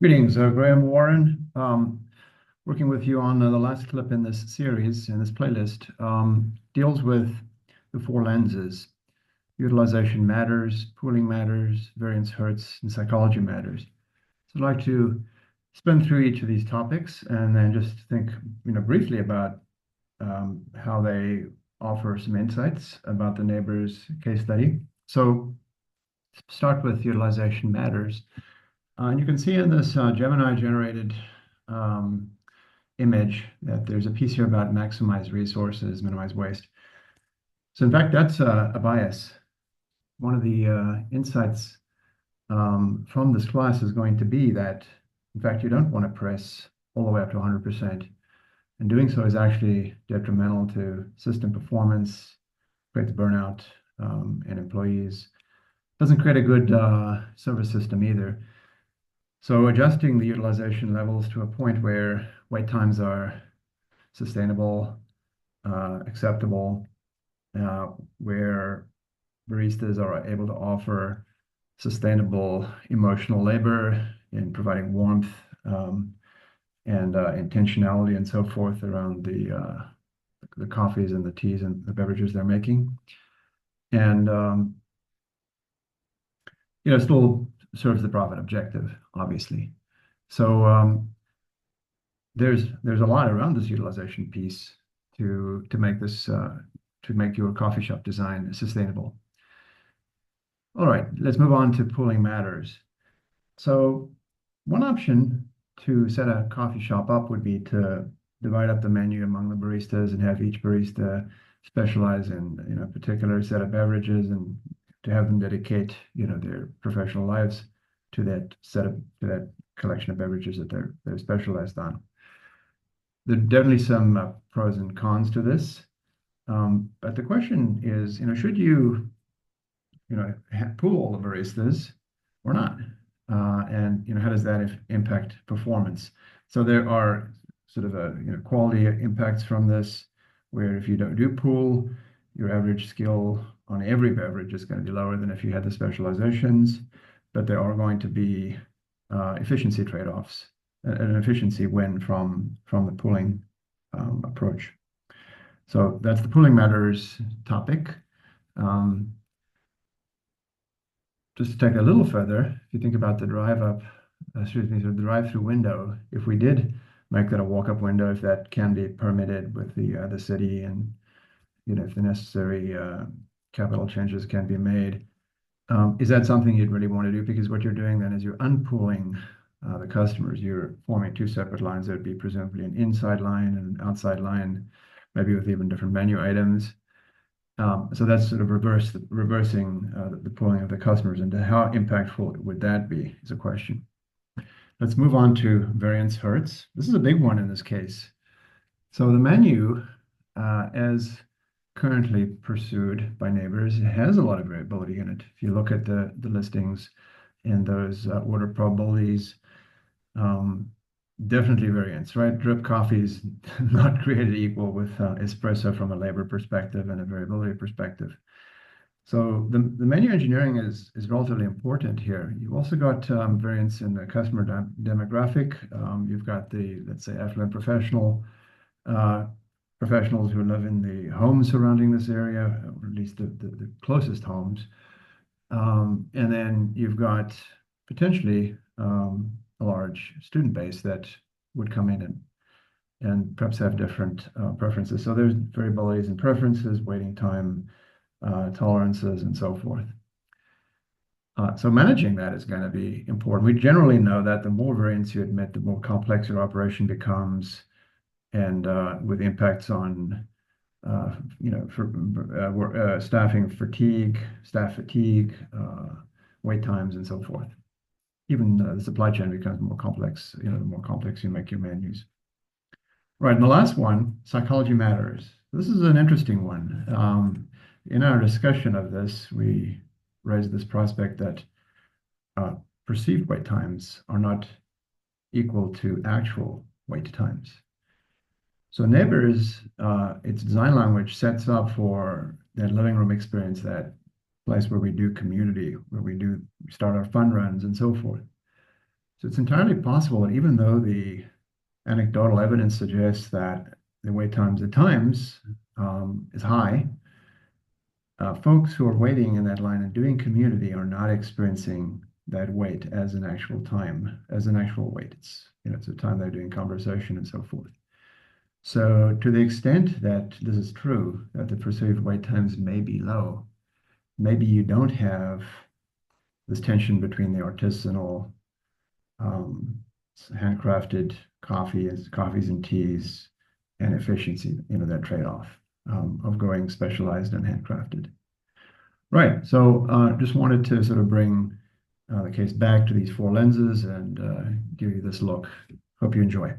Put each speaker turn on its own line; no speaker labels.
Greetings, Graham Warren. Working with you on the last clip in this series, in this playlist, deals with the four lenses. Utilization matters, pooling matters, variance hurts, and psychology matters. So I'd like to spin through each of these topics and then just think, briefly about how they offer some insights about the neighbor's case study. So start with utilization matters. And you can see in this Gemini-generated um, image that there's a piece here about maximize resources, minimize waste. So in fact, that's a bias. One of the insights from this class is going to be that, in fact, you don't want to press all the way up to 100%. And doing so is actually detrimental to system performance, creates burnout in employees. Doesn't create a good service system either. So adjusting the utilization levels to a point where wait times are sustainable, acceptable, where baristas are able to offer sustainable emotional labor in providing warmth and intentionality and so forth around the coffees and the teas and the beverages they're making. And still serves the profit objective, obviously. So there's a lot around this utilization piece to make this to make your coffee shop design sustainable. All right, let's move on to pooling matters. So one option to set a coffee shop up would be to divide up the menu among the baristas and have each barista specialize in a particular set of beverages and to have them dedicate their professional lives to that collection of beverages that they're specialized on. There are definitely some pros and cons to this, but the question is, should you pool all the baristas or not? And how does that impact performance? So there are sort of quality impacts from this, where if you don't do pool, your average skill on every beverage is going to be lower than if you had the specializations, but there are going to be efficiency trade-offs, an efficiency win from the pooling approach. So that's the pooling matters topic. Just to take it a little further, if you think about the the drive-through window, if we did make that a walk-up window, if that can be permitted with the city, and if the necessary capital changes can be made, is that something you'd really want to do? Because what you're doing then is you're unpooling the customers. You're forming two separate lines. There'd be presumably an inside line and an outside line, maybe with even different menu items. So that's sort of reversing the pooling of the customers, and how impactful would that be is a question. Let's move on to variance hurts. This is a big one in this case. So the menu, as currently pursued by neighbors, has a lot of variability in it. If you look at the listings and those order probabilities, definitely variance, right? Drip coffee is not created equal with espresso from a labor perspective and a variability perspective. So the menu engineering is relatively important here. You've also got variance in the customer demographic. You've got let's say, affluent professionals who live in the homes surrounding this area, or at least the closest homes. And then you've got potentially a large student base that would come in and perhaps have different preferences. So there's variabilities in preferences, waiting time, tolerances, and so forth. So managing that is going to be important. We generally know that the more variance you admit, the more complex your operation becomes, and with impacts on staffing fatigue, staff fatigue, wait times, and so forth. Even the supply chain becomes more complex, the more complex you make your menus. Right, and the last one, psychology matters. This is an interesting one. In our discussion of this, we raised this prospect that perceived wait times are not equal to actual wait times. So Neighbors, its design language sets up for that living room experience, that place where we do community, where we start our fun runs and so forth. So it's entirely possible that even though the anecdotal evidence suggests that the wait times at times is high, folks who are waiting in that line and doing community are not experiencing that wait as an actual time, as an actual wait. It's a time they're doing conversation and so forth. So to the extent that this is true, that the perceived wait times may be low, maybe you don't have this tension between the artisanal, um, handcrafted coffees and teas and efficiency, that trade-off of going specialized and handcrafted. Right. So just wanted to sort of bring the case back to these four lenses and give you this look. Hope you enjoy.